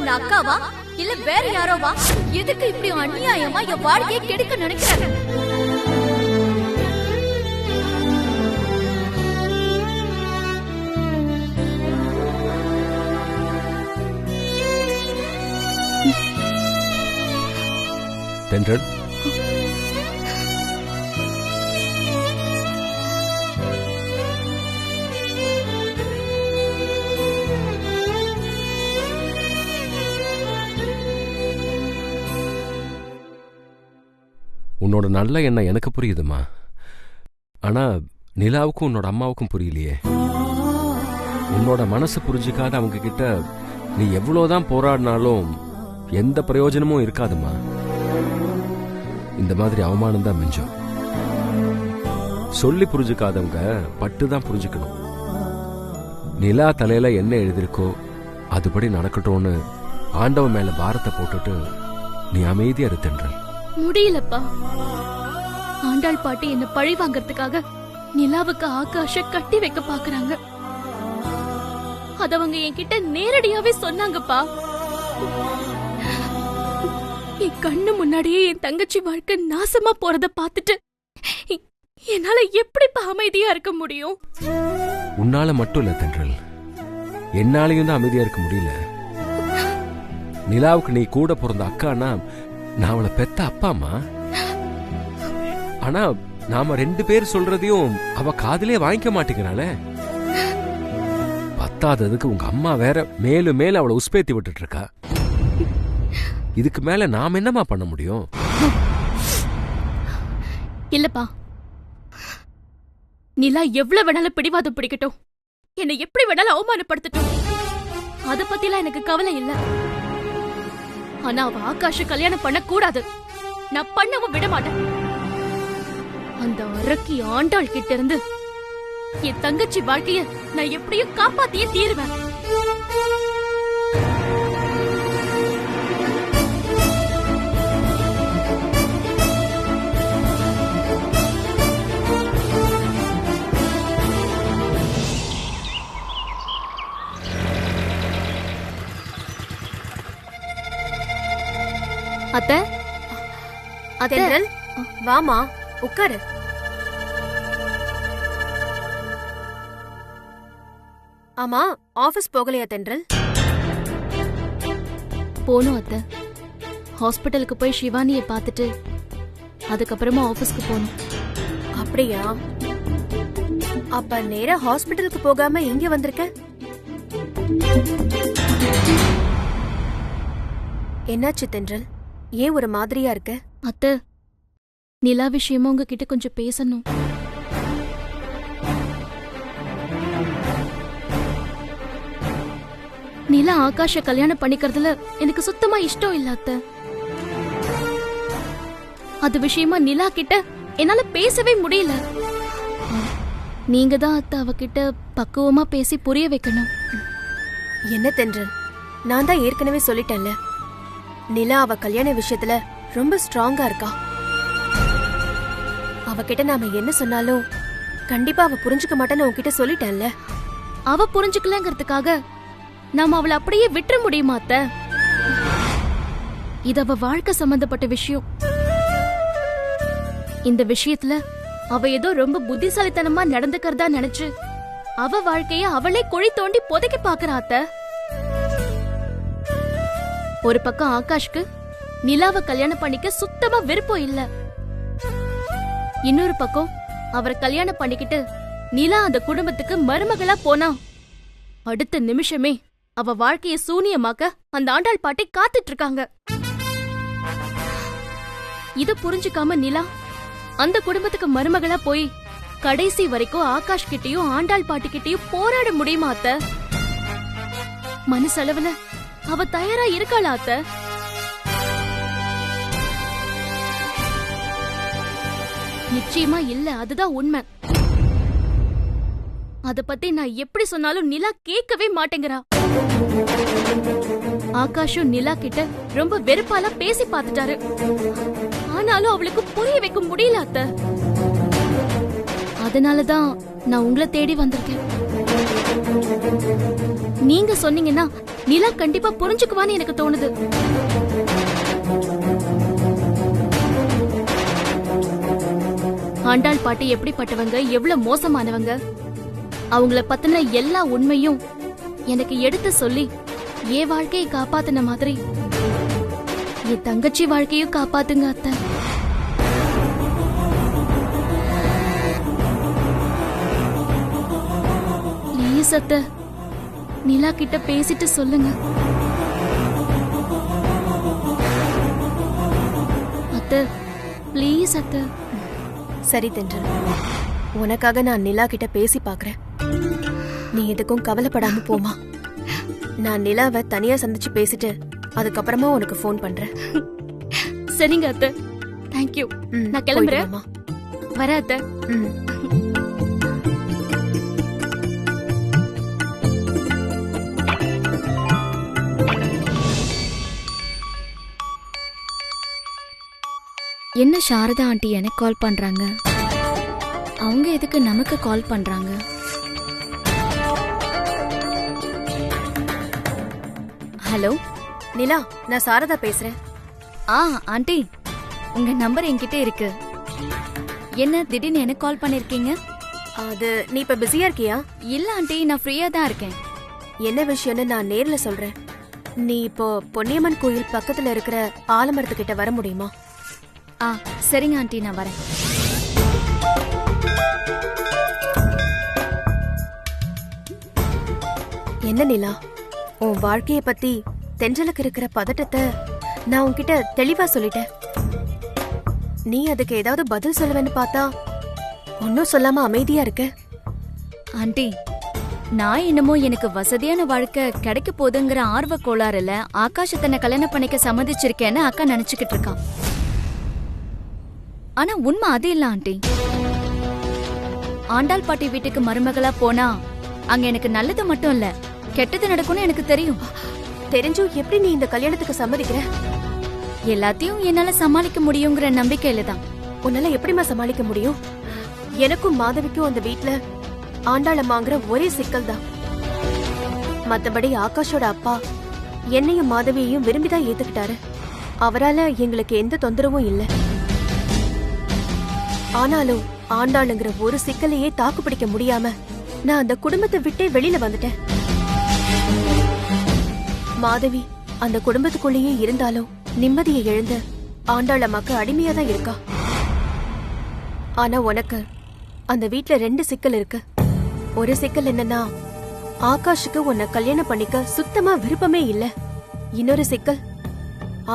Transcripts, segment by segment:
உன்னை அக்காவா இல்ல வேற யாரோவா? எதுக்கு இப்படி அநியாயமா என் வாழ்க்கையை கெடுக்க நினைக்கிறாங்க? தென்றல், உன்னோட நல்ல எண்ணம் எனக்கு புரியுதுமா. ஆனா நிலாவுக்கும் உன்னோட அம்மாவுக்கும் புரியலையே. உன்னோட மனசு புரிஞ்சுக்காத அவங்க கிட்ட நீ எவ்வளவுதான் போராடினாலும் எந்த பிரயோஜனமும் இருக்காதுமா. இந்த மாதிரி அவமானம் தான் மிஞ்சம். சொல்லி புரிஞ்சுக்காதவங்க பட்டுதான் புரிஞ்சுக்கணும். நிலா தலையில என்ன எழுதிருக்கோ அதுபடி நடக்கட்டும்னு ஆண்டவன் மேல பாரத்தை போட்டுட்டு நீ அமைதியா இரு தென்றல். முடியலப்பா. ஆண்டாள் பாட்டி என்ன பழி வாங்கறதுக்காக நிலாவுக்கு ஆகாஷ கட்டி வைக்க பாக்குறாங்க. அதவங்க என்கிட்ட நேரடியாவே சொன்னாங்கப்பா. என் கண்ணு முன்னாடியே என் தங்கச்சி வாழ்க்கை நாசமா போறத பாத்துட்டு என்னால எப்படிப்பா அமைதியா இருக்க முடியும்? உன்னால மட்டும் இல்ல தென்றல், என்னாலையும் தான் அமைதியா இருக்க முடியல. நிலாவுக்கு நீ கூட பிறந்த அக்கானா நான் அவளை பெத்த அப்பாமா. ஆனா நாம 2 பேர் சொல்றதையும் அவ காதிலே வாங்கிக்க மாட்டேங்கிறாளே. பத்தாததுக்கு உங்க அம்மா வேற மேலும் மேல அவளை உஸ்பேத்தி விட்டுட்டு இருக்கா. இதுக்கு மேல நாம என்னமா பண்ண முடியும்? இல்லப்பா, நிலா எவ்வளவு வேணாலும் பிடிவாதம் பிடிக்கட்டும், என்னை எப்படி வேணாலும் அவமானப்படுத்தட்டும், அத பத்திலாம் எனக்கு கவலை இல்ல. ஆனா அவ ஆகாஷ கல்யாணம் பண்ண கூடாது. நான் பண்ணவும் விட மாட்டேன். அந்த அரக்கி ஆண்டாள் கிட்ட இருந்து என் தங்கச்சி வாழ்க்கைய நான் எப்படியும் காப்பாத்தியே தீருவேன். அத்தை, தென்றல், வாமா உட்காரு. ஆமா, ஆபீஸ் போகலையா தென்றல்? போனும் அத்தை. ஹாஸ்பிட்டலுக்கு போய் சிவானியை பார்த்துட்டு அதுக்கப்புறமா ஆபீஸ்க்கு போகணும். அப்படியா? அப்ப நேரா ஹாஸ்பிட்டலுக்கு போகாம இங்க வந்திருக்க? என்னாச்சு தென்றல்? ஏன் ஒரு மாதிரியா இருக்க? அத்தை, நிலா விஷயமா உங்ககிட்ட கொஞ்சம் பேசணும். நிலா ஆகாஷ கல்யாணம் பண்ணிக்கிறதுல எனக்கு சுத்தமா இஷ்டம் இல்ல அத்தை. அது விஷயமா நிலா கிட்ட என்னால பேசவே முடியல. நீங்க தான் அத்தை அவகிட்ட பக்குவமா பேசி புரிய வைக்கணும். என்ன தென்றல், நான் தான் ஏற்கனவே சொல்லிட்டேன்ல, நிலா அவ கல்யாண விஷயத்துல ரொம்ப ஸ்ட்ராங்கா இருக்கா. அவகிட்ட நாம என்ன சொன்னாலும் கண்டிப்பா அவ புரிஞ்சுக்க மாட்டேன்னு உன்கிட்ட சொல்லிட்டேன்ல. அவ புரிஞ்சுக்கலங்கிறதுக்காக நாம அவளை அப்படியே விட்டுற முடியுமா அத்தை? இது அவ வாழ்க்கை சம்பந்தப்பட்ட விஷயம். இந்த விஷயத்துல அவ ஏதோ ரொம்ப புத்திசாலித்தனமா நடந்துக்கிறதா நினைச்சு அவ வாழ்க்கைய அவளே குழி தோண்டி புதைக்க பாக்குறா அத்தை. ஒரு பக்கம் ஆகாஷ்க்கு நிலாவை கல்யாணம் பண்ணிக்க சுத்தமா விருப்பம் இல்ல. இன்னொரு பக்கம் அவரை கல்யாணம் பண்ணிக்கிட்டு நிலா அந்த குடும்பத்துக்கு மருமகளா போனா அடுத்த நிமிஷமே அவ வாழ்க்கைய சூனியமாக்க அந்த ஆண்டாள் பாட்டி காத்துட்டு இருக்காங்க. இத புரிஞ்சுக்காம நிலா அந்த குடும்பத்துக்கு மருமகளா போய் கடைசி வரைக்கும் ஆகாஷ் கிட்டயும் ஆண்டாள் பாட்டி கிட்டயும் போராட முடியுமா அத்தை? மனசளவுல அவ தயாரா இருக்காளா அத்தை? நிச்சயமா இல்ல, அதுதான் உண்மை. அத பத்தி நான் எப்படி சொன்னாலும் நிலா கேட்கவே மாட்டேங்கிறா. ஆகாஷும் நிலா கிட்ட ரொம்ப வெறுப்பால பேசி பார்த்துட்டாரு. ஆனாலும் அவளுக்கு புரிய வைக்க முடியல அத்தை. அதனாலதான் நான் உங்களை தேடி வந்திருக்கேன். நீங்க சொன்னீங்கன்னா நிலா கண்டிப்பா புரிஞ்சுக்குவான்னு எனக்கு தோணுது. ஆண்டாள் பாட்டி எப்படிப்பட்டவங்க, எவ்வளவு மோசமானவங்க, அவங்கள பத்தின எல்லா உண்மையும் எனக்கு எடுத்து சொல்லி என் வாழ்க்கையை காப்பாத்தின மாதிரி என் தங்கச்சி வாழ்க்கையும் காப்பாத்துங்க அத்தை. ப்ளீஸ் அத்தை, நிலா கிட்ட பேசிட்டு சொல்லுங்க அத்தை. ப்ளீஸ் அத்தை. சரி தென்றல், உனக்காக நான் நிலா கிட்ட பேசி பாக்குறேன். நீ எதுக்கும் கவலைப்படாம போமா. நான் நிலாவை தனியா சந்திச்சு பேசிட்டு அதுக்கப்புறமா உனக்கு ஃபோன் பண்றேன். சரிங்க அத்தை. தேங்க்யூ. நான் கிளம்புறேன். வர அத்தை. என்ன சாரதா ஆண்டி எனக்கு கால் பண்றாங்க? அவங்க எதுக்கு நமக்கு கால் பண்றாங்க? ஹலோ நிலா, நான் சாரதா பேசுறேன். ஆண்டி, உங்க நம்பர் என்கிட்ட இருக்கு. என்ன திடீர்னு எனக்கு கால் பண்ணிருக்கீங்க? அது நீ இப்ப பிஸியா இருக்கியா? இல்ல ஆண்டி, நான் ஃப்ரீயா தான் இருக்கேன். என்ன விஷயம்னு நான் நேர்ல சொல்றேன். நீ இப்போ பொன்னியம்மன் கோயில் பக்கத்துல இருக்கிற ஆலமரத்துக்கிட்ட வர முடியுமா? சரிங்க ஆண்டி, நான் வரேன். என்ன நிலா, உன் வாழ்க்கைய பத்தி தென்றலுக்கு இருக்கிற பதட்டத்தை நான் உன்கிட்ட தெளிவா சொல்லிட்டேன். நீ அதுக்கு ஏதாவது பதில் சொல்லுவேன்னு பார்த்தா ஒன்னும் சொல்லாம அமைதியா இருக்க. ஆண்டி, நான் என்னமோ எனக்கு வசதியான வாழ்க்கை கிடைக்க போதுங்கிற ஆர்வ கோளாறுல ஆகாஷ தன்னை கல்யாணம் பண்ணிக்க சம்மதிச்சிருக்கேன்னு அக்கா நினைச்சுக்கிட்டு இருக்கான். ஆனா உண்மை அது இல்ல ஆண்டி. ஆண்டாள் பாட்டி வீட்டுக்கு மருமகளா போனா அங்க எனக்கு நல்லது மட்டும் இல்ல, கெட்டது நடக்கும்னு எனக்கு தெரியும். தெரிஞ்சும் எப்படி நீ இந்த கல்யாணத்துக்கு சம்மதிக்கிற? எல்லாத்தையும் என்னால சமாளிக்க முடியுங்கிற நம்பிக்கையில தான். உன்னால எப்படிமா சமாளிக்க முடியும்? எனக்கும் மாதவிக்கும் அந்த வீட்ல ஆண்டாளம்மாங்கிற ஒரே சிக்கல் தான். மத்தபடி ஆகாஷோட அப்பா என்னையும் மாதவியையும் விரும்பிதான் ஏத்துக்கிட்டாரு. அவரால எங்களுக்கு எந்த தொந்தரவும் இல்ல. ஆனாலும் ஆண்டாளுங்கிற ஒரு சிக்கலையே தாக்கு பிடிக்க முடியாம நான் அந்த குடும்பத்தை விட்டே வெளியில வந்துட்டேன். மாதவி அந்த குடும்பத்துக்குள்ளேயே இருந்தாலும் நிம்மதியை இழந்து ஆண்டாளம்மாக்கு அடிமையா தான் இருக்கா. ஆனா உனக்கு அந்த வீட்ல 2 சிக்கல் இருக்கு. ஒரு சிக்கல் என்னன்னா, ஆகாஷுக்கு உன்னை கல்யாணம் பண்ணிக்க சுத்தமா விருப்பமே இல்ல. இன்னொரு சிக்கல்,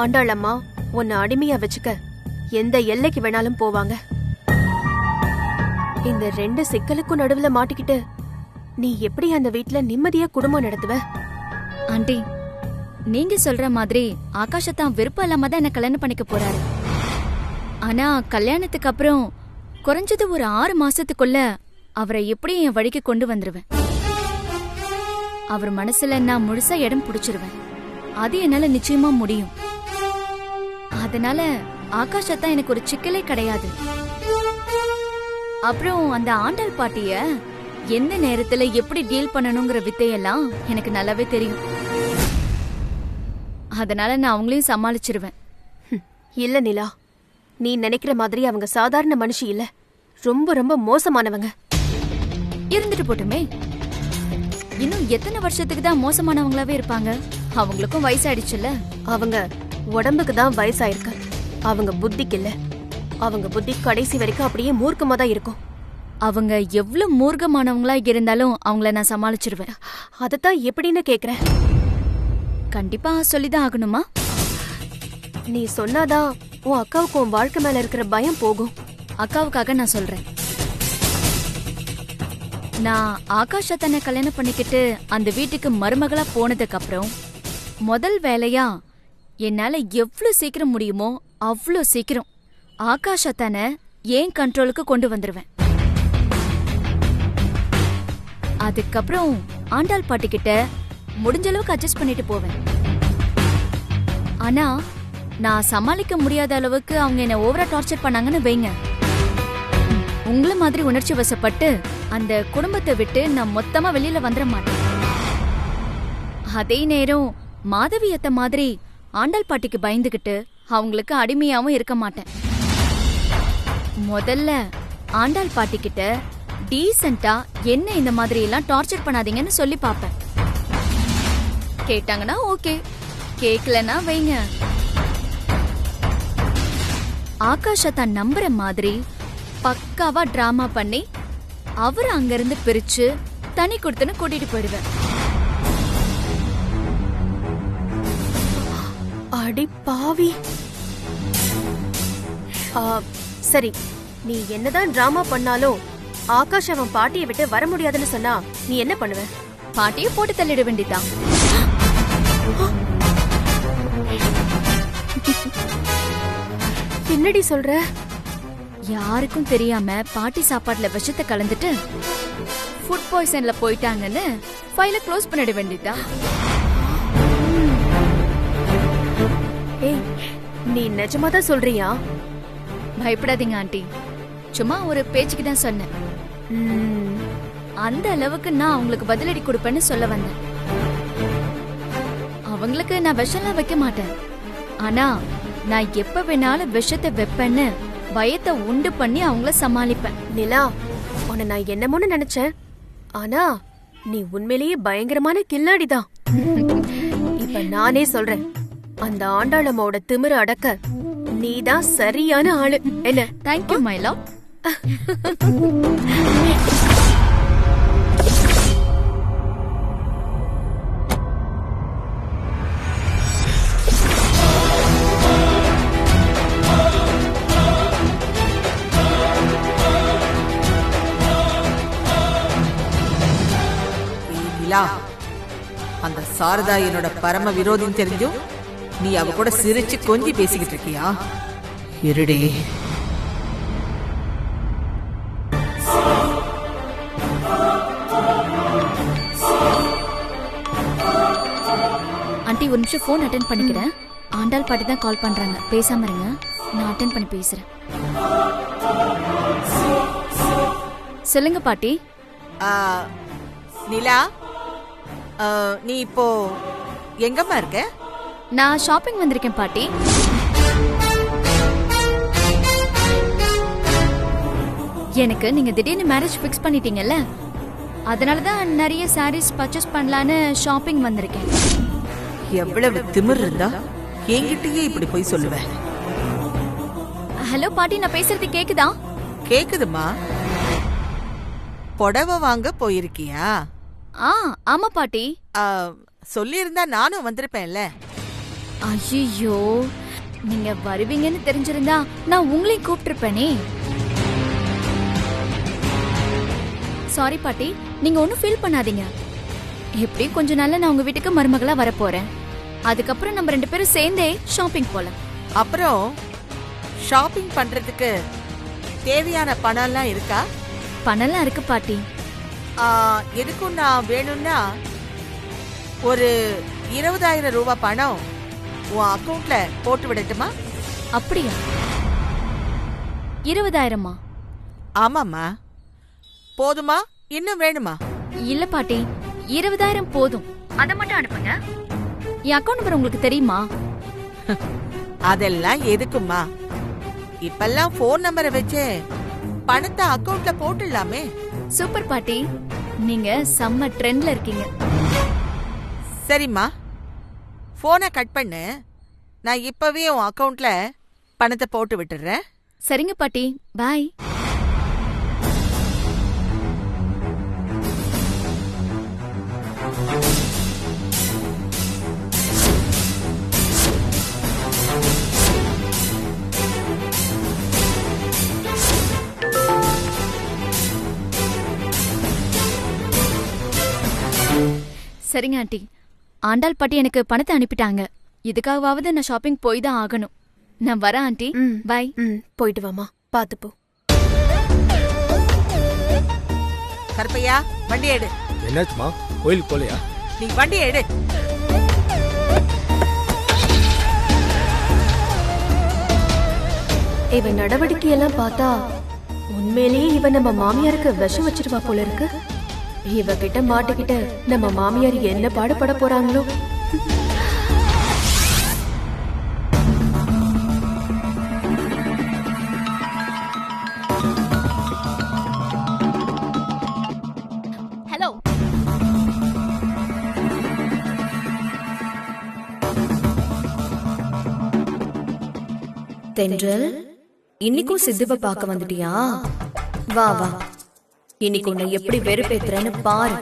ஆண்டாளம்மா உன்னை அடிமையா வச்சுக்க எந்த எல்லைக்கு வேணாலும் போவாங்க. இந்த 2 சிக்கலுக்கும் நடுவுல மாட்டிக்கிட்டு நீ எப்படி அந்த வீட்ல நிம்மதியா குடும்பம் நடத்துவ? ஆண்டி, நீங்க சொல்ற மாதிரி ஆகாஷத்தான் விருப்பம் இல்லாம தான் என்ன கல்யாணம் பண்ணிக்க போறாரு. ஆனா கல்யாணத்துக்கு அப்புறம் குறைஞ்சது ஒரு 6 மாசத்துக்குள்ள அவரை எப்படி என் வழிக்கு கொண்டு வந்துருவேன். அவர் மனசுல நான் முழுசா இடம் பிடிச்சிருவேன். அது என்னால நிச்சயமா முடியும். அதனால ஆகாஷத்தான் எனக்கு ஒரு சிக்கலே கிடையாது. அப்புறம் அந்த ஆண்டாள் பாட்டிய எந்த நேரத்துல எப்படி டீல் பண்ணணுங்கிற வித்தையெல்லாம் எனக்கு நல்லாவே தெரியும். அதனால நான் அவங்களையும் சமாளிச்சிருவேன். இல்ல நிலா, நீ நினைக்கிற மாதிரி அவங்க சாதாரண மனுஷி இல்ல, ரொம்ப ரொம்ப மோசமானவங்க. இருந்துட்டு போட்டுமே, இன்னும் எத்தனை வருஷத்துக்கு தான் மோசமானவங்களாவே இருப்பாங்க? அவங்களுக்கும் வயசாயிடுச்சுல்ல. அவங்க உடம்புக்கு தான் வயசாயிருக்கு, அவங்க புத்திக்கு இல்ல. அவங்க புத்தி கடைசி வரைக்கும் அப்படியே மூர்க்கமா தான் இருக்கும். அவங்க எவ்வளவு மூர்க்கமானவங்களா இருந்தாலும் அவங்கள நான் சமாளிச்சிருவேன். அதத்தான் எப்படின்னு கேக்குறேன். கண்டிப்பா சொல்லிதான் ஆகணுமா? நீ சொன்னாதான் உன் அக்காவுக்கு உன் வாழ்க்கை மேல இருக்கிற பயம் போகும். அக்காவுக்காக நான் சொல்றேன். நான் ஆகாஷ தன்னை கல்யாணம் பண்ணிக்கிட்டு அந்த வீட்டுக்கு மருமகளா போனதுக்கு அப்புறம் முதல் வேலையா என்னால எவ்வளவு சீக்கிரம் முடியுமோ அவ்வளோ சீக்கிரம் ஆகாஷ தன்னை ஏன் கண்ட்ரோலுக்கு கொண்டு வந்துருவேன். அதுக்கப்புறம் ஆண்டாள் பாட்டி கிட்ட முடிஞ்ச அளவுக்கு அட்ஜஸ்ட் பண்ணிட்டு போவேன். ஆனா நான் சமாளிக்க முடியாத அளவுக்கு அவங்க என்ன ஓவரா டார்ச்சர் பண்ணாங்கன்னு வைங்க, உங்களை மாதிரி உணர்ச்சி வசப்பட்டு அந்த குடும்பத்தை விட்டு நான் மொத்தமா வெளியில வந்துட மாட்டேன். அதே நேரம் மாதவி அத்தை மாதிரி ஆண்டாள் பாட்டிக்கு பயந்துகிட்டு அவங்களுக்கு அடிமையாவும் இருக்க மாட்டேன். முதல்ல ஆண்டாள் பாட்டி கிட்ட டீசென்ட்டா என்ன இந்த மாதிரி எல்லாம் டார்ச்சர் பண்ணாதீங்கன்னு சொல்லி பாப்பேன். கேட்டாங்கன்னா ஓகே, கேக்கலன்னா வைங்க. ஆகாஷ தான் நம்புற மாதிரி பக்காவா டிராமா பண்ணி அவரை அங்கிருந்து பிரிச்சு தனி கொடுத்துன்னு கூட்டிட்டு போயிடுவேன். அடி பாவி. சரி, நீ என்னதான் டிராமா பண்ணாலும் ஆகாஷ் அவன் பாட்டியை விட்டு வர முடியாதுன்னு சொன்னா நீ என்ன பண்ணுவ? பாட்டியை போட்டு தள்ளிட வேண்டியதான். என்னடி சொல்ற? யாருக்கும் தெரியாம பாட்டி சாப்பாட்டுல விஷத்தை கலந்துட்டு ஃபுட் பாய்சன்ல போயிட்டாங்கன்னு ஃபைல க்ளோஸ் பண்ணிட வேண்டியதா. ஏய், நீ நிஜமாதான் சொல்றியா? பயப்படாதீங்க ஆண்டி, சும்மா ஒரு பேச்சுக்கு தான் சொன்னேன். அந்த அளவுக்கு நான் அவங்களுக்கு பதிலடி கொடுப்பேன்னு சொல்ல வந்தேன். அவங்களுக்கு நான் விஷம்லாம் வைக்க மாட்டேன், ஆனா நான் எப்ப வேணாலும் விஷத்தை வைப்பேன்னு பயத்தை உண்டு பண்ணி அவங்கள சமாளிப்பேன். நிலா, உன்னை நான் என்னமோன்னு நினைச்சேன், ஆனா நீ உண்மையிலேயே பயங்கரமான கில்லாடிதான். இப்ப நானே சொல்றேன், அந்த ஆண்டாளம்மாவோட திமிர அடக்க நீதான் சரியான ஆளு. என்ன? Thank you my love. அந்த சாரதா என்னோட பரம விரோதின்னு தெரிஞ்சும் நீ அவ கூட சிரிச்சு கொஞ்சி பேசிக்கிட்டு இருக்கியா? இருடே. ஆண்டி ஒரு நிமிஷம் போன் அட்டென்ட் பண்ணிக்கிறேன். ஆண்டாள் பாட்டி தான் கால் பண்றாங்க, பேசாம இருங்க, நான் அட்டென்ட் பண்ணி பேசுறேன். சொல்லுங்க பாட்டி. நிலா, நீ இப்போ எங்கம்மா இருக்க? நான் ஷாப்பிங் வந்திருக்கேன் பாட்டி. எனக்கு நீங்க திடீர்னு மேரேஜ் ஃபிக்ஸ் பண்ணிட்டீங்கல்ல, அதனாலதான் நிறைய சாரீஸ் பர்ச்சேஸ் பண்ணலான்னு ஷாப்பிங் வந்திருக்கேன். எவ்வளவு திமிர் இருந்தா என்கிட்டயே இப்படி போய் சொல்லுவேன்? ஹலோ பாட்டி, நான் பேசுறது கேக்குதா? கேக்குதுமா. புடவை வாங்க போயிருக்கியா? ஆமா பாட்டி. சொல்லி இருந்தா நானும் வந்திருப்பேன்ல. ஐயோ, நீங்க வருவீங்கன்னு தெரிஞ்சிருந்தா நான் உங்களையும் கூப்பிட்டிருப்பேனே. சாரி பாட்டி, நீங்க ஒன்னும் ஃபீல் பண்ணாதீங்க. எப்படி கொஞ்ச நாள்ல நான் உங்க வீட்டுக்கு மருமகளா வரப்போறேன். அதுக்கப்புறம் நம்ம 2 பேரும் சேர்ந்தே ஷாப்பிங் போலாம். அப்புறம் ஷாப்பிங் பண்றதுக்கு தேவையான பணம்லாம் இருக்கா? பணம்லாம் இருக்கு பாட்டி. எதுக்கும் நான் வேணும்னா ஒரு 20,000 ரூபாய் பணம் உன் அக்கவுண்ட்ல போட்டு விடட்டுமா? அப்படியா? 20,000மா? ஆமாம்மா. போதுமா, இன்னும் வேணுமா? இல்ல பாட்டி, 20,000 போதும். அத மட்டும் அனுப்புங்க. என் அக்கவுண்ட் நம்பர் உங்களுக்கு தெரியுமா? அதெல்லாம் எதுக்குமா? இப்பெல்லாம் போன் நம்பரை வச்சு பணத்தை அக்கவுண்ட்ல போட்டுடலாமே. சூப்பர் பாட்டி, நீங்க செம்ம ட்ரெண்ட்ல இருக்கீங்க. சரிம்மா, போனை கட் பண்ணு. நான் இப்பவே உன் அக்கவுண்ட்ல பணத்தை போட்டு விட்டுறேன். சரிங்க பாட்டி, பாய். சரிங்க ஆண்டி, ஆண்டாள் பாட்டி எனக்கு பணத்தை அனுப்பிட்டாங்க. இதுக்காகவாவது நான் ஷாப்பிங் போய் தான் ஆகணும். நான் வரேன் ஆண்டி. பாய். போயிட்டு வாமா, பாத்து போ. கருப்பையா, வண்டி எடு. என்னாச்சுமா, கோயிலுக்கு போலையா? நீ வண்டி எடு. இவன் நடவடிக்கையெல்லாம் பார்த்தா உண்மையிலேயே இவன் நம்ம மாமியாருக்கு விஷம் வச்சிருவா போல இருக்கு. இவகிட்ட மாட்டிக்கிட்டு நம்ம மாமியார் என்ன பாடுபட போறாங்களோ. ஹலோ, தென்றல், இன்னைக்கும் சித்துவ பார்க்க வந்துட்டியா? வா வா, இன்னைக்கு உன்னை எப்படி வெறுப்பேத்துறேன்னு பாரு.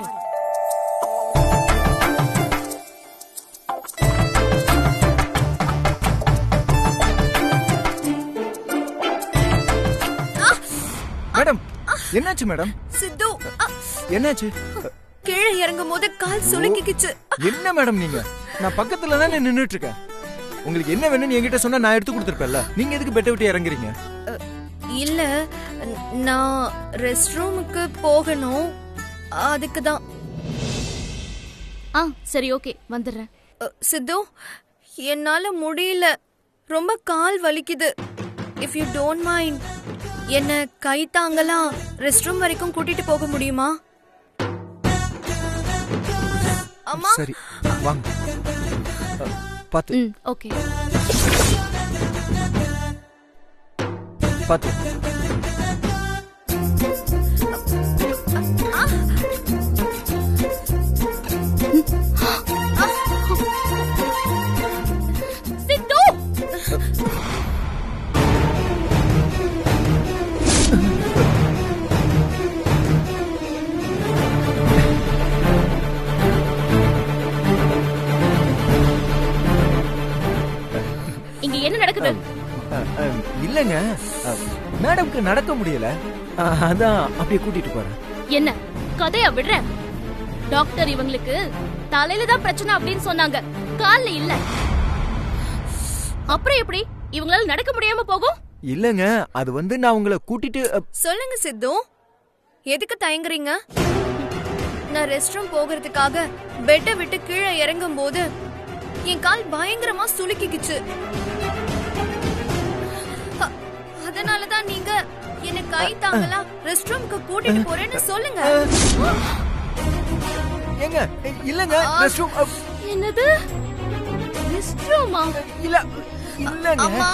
மேடம், என்னாச்சு மேடம்? சித்து, என்னாச்சு? கீழே இறங்கும் போது கால் சுளுக்கிக்கிச்சு. என்ன மேடம் நீங்க? நான் பக்கத்துல தானே நின்னுட்டு இருக்கேன். உங்களுக்கு என்ன வேணும்னு என்கிட்ட சொன்னா நான் எடுத்து கொடுத்துருப்பேன்ல. நீங்க எதுக்கு பெட்டை விட்டு இறங்குறீங்க? இல்ல, நான் ரெஸ்ட் ரூமுக்கு போகணும், அதுக்கு தான். சரி, ஓகே, வந்துடுறேன். சித்து, என்னால முடியல, ரொம்ப கால் வலிக்குது. இஃப் யூ டோன்ட் மைண்ட், என்ன கை தாங்கலாம் ரெஸ்ட் ரூம் வரைக்கும் கூட்டிட்டு போக முடியுமா? அம்மா, சரி வாங்க. பாத்து ஓகே. பாத்து. சித்து, இங்க என்ன நடக்குது? இல்லங்க, மேடம்க்கு நடக்க முடியல, அதான் அப்படியே கூட்டிட்டு போறேன். என்ன கதையா விடுறேன்? டாக்டர் இவங்களுக்கு தலையில தான் பிரச்சனை அப்படின்னு சொன்னாங்க, கால்ல இல்ல. அப்புறம் எப்படி இவங்களால நடக்க முடியாம போகும்? இல்லங்க, அது வந்து நான் உங்களை கூட்டிட்டு சொல்லுங்க சித்து, எதுக்கு தயங்குறீங்க? நான் ரெஸ்ட் ரூம் போகிறதுக்காக பெட்டை விட்டு கீழே இறங்கும் போது என் கால் பயங்கரமா சுளுக்கிக்குச்சு. அதனாலதான் நீங்க என்ன கை தாங்கலாம் ரெஸ்ட் ரூமுக்கு கூட்டிட்டு போறேன்னு சொல்லுங்க. ஏங்க, இல்லங்க, ரெஸ்ட் ரூம். என்னது ரெஸ்ட் ரூமா? இல்ல இல்லங்க. அம்மா,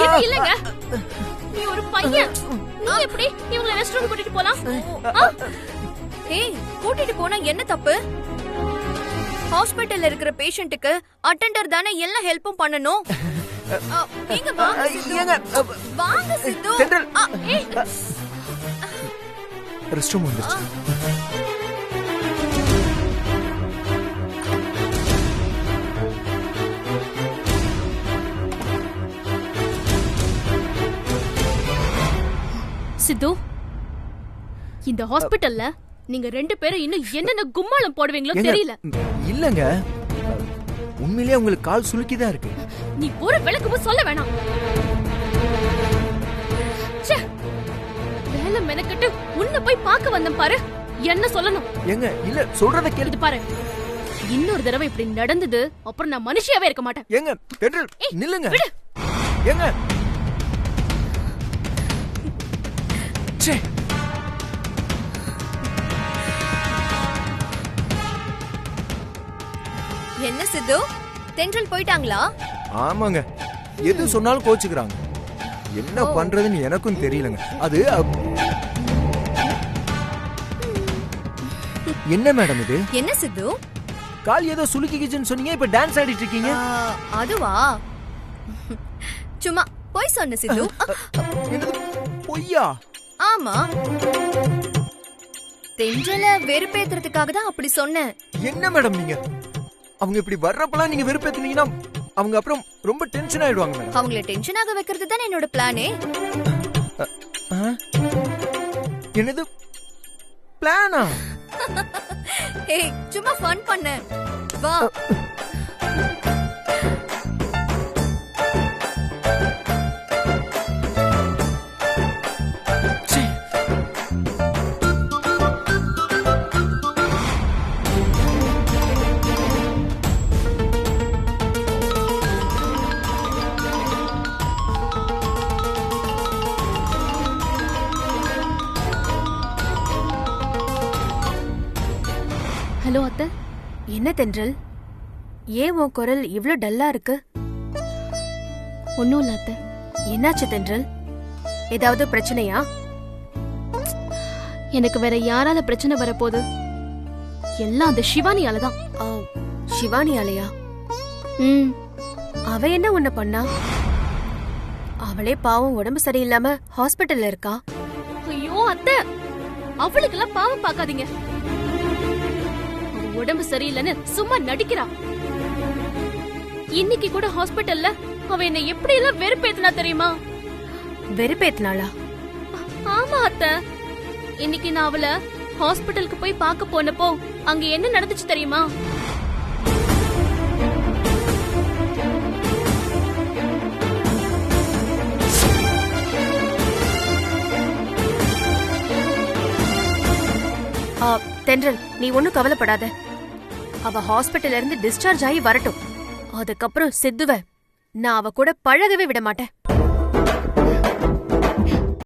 இது இல்லங்க, நீ ஒரு பையன், நீ எப்படி இவங்களை ரெஸ்ட் ரூம் கூட்டிட்டு போலாம்? ஏய், கூட்டிட்டு போனா என்ன தப்பு? ஹாஸ்பிடல்ல இருக்கிற பேஷண்ட்டுக்கு அட்டெண்டர் தானே எல்லா ஹெல்ப்பும் பண்ணணும். நீங்க வாங்க சித்து. ஏங்க, வாங்க சித்து. தென்றல். ஏய், ரெஸ்ட் ரூம் வந்துருச்சு. சித்து, இந்த ஹாஸ்பிடல்ல நீங்க ரெண்டு பேரும் இன்னும் என்னென்ன கும்மாளம் போடுவீங்களோ ஏங்க, தெரியல. இல்லங்க, உண்மையிலேயே உங்களுக்கு கால் சுளுக்கிதான் இருக்கு. நீ ஒரு விளக்கமும் சொல்ல வேணாம். ச்சே, வேலை மெனக்கிட்டு உன்னை போய் பார்க்க வந்தேன் பாரு, என்ன சொல்லணும்? ஏங்க, இல்ல சொல்றத கேளு. இது பாரு, இன்னொரு தடவை இப்படி நடந்தது அப்புறம் நான் மனுஷியாவே இருக்க மாட்டேன். ஏங்க, தென்றல், ஏய், நில்லுங்க. விடு. ஏங்க, ச்சே. என்ன சித்து, தென்றல் போயிட்டாங்களா? ஆமாங்க, எது சொன்னாலும் கோச்சுக்கிறாங்க. என்ன பண்றதுன்னு எனக்கும் தெரியலங்க. அது என்ன மேடம் இது? என்ன சித்து? கால் ஏதோ சுளுக்கிக்கிச்சுன்னு சொன்னீங்க, இப்ப டான்ஸ் ஆடிட்டு இருக்கீங்க. அதுவா, சும்மா போய் சொன்ன சித்து. என்னது பொய்யா? ஆமா, தென்றல வெறுப்பேத்துறதுக்காக தான் அப்படி சொன்னேன். என்ன மேடம் நீங்க? அவங்க இப்படி வர்றப்பலாம் நீங்க வெறுப்பேத்துனீங்கன்னா அவங்க அப்புறம் ரொம்ப டென்ஷன் ஆயிடுவாங்க மேடம். அவங்கள டென்ஷன் ஆக வைக்கிறது தான் என்னோட பிளானே. என்னது பிளானா? ஏய், சும்மா ஃபன் பண்ண. வா. ஹலோ அத்தை. என்ன தென்றல், ஏன் உன் குரல் இவ்ளோ டல்லா இருக்கு? ஒன்னும் இல்ல அத்தை. என்னாச்சு தென்றல்? ஏதாவது பிரச்சனையா? எனக்கு வேற யாரால பிரச்சனை வரப்போகுது? எல்லாம் அந்த சிவானியால தான். சிவானியாலையா? அவ என்ன உன்ன பண்ணா? அவளே பாவம் உடம்பு சரியில்லாம ஹாஸ்பிட்டல்ல இருக்கா. ஐயோ அத்தை, அவளுக்கெல்லாம் பாவம் பார்க்காதீங்க. அவ உடம்பு சரியில்லைன்னு சும்மா நடிக்கிறா. இன்னைக்கு கூட ஹாஸ்பிட்டல்ல அவ என்ன எப்படி எல்லாம் வெறுப்பேத்துனா தெரியுமா? வெறுப்பேத்தினாளா? ஆமா அத்தை. இன்னைக்கு நான் அவள ஹாஸ்பிட்டலுக்கு போய் பார்க்க போனப்போ அங்க என்ன நடந்துச்சு தெரியுமா? தென்றல், நீ ஒண்ணும் கவலைப்படாத. அவ ஹாஸ்பிட்டல்ல இருந்து டிஸ்சார்ஜ் ஆகி வரட்டும். அதுக்கப்புறம் சித்துவ நான் அவ கூட பழகவே விட மாட்டேன்.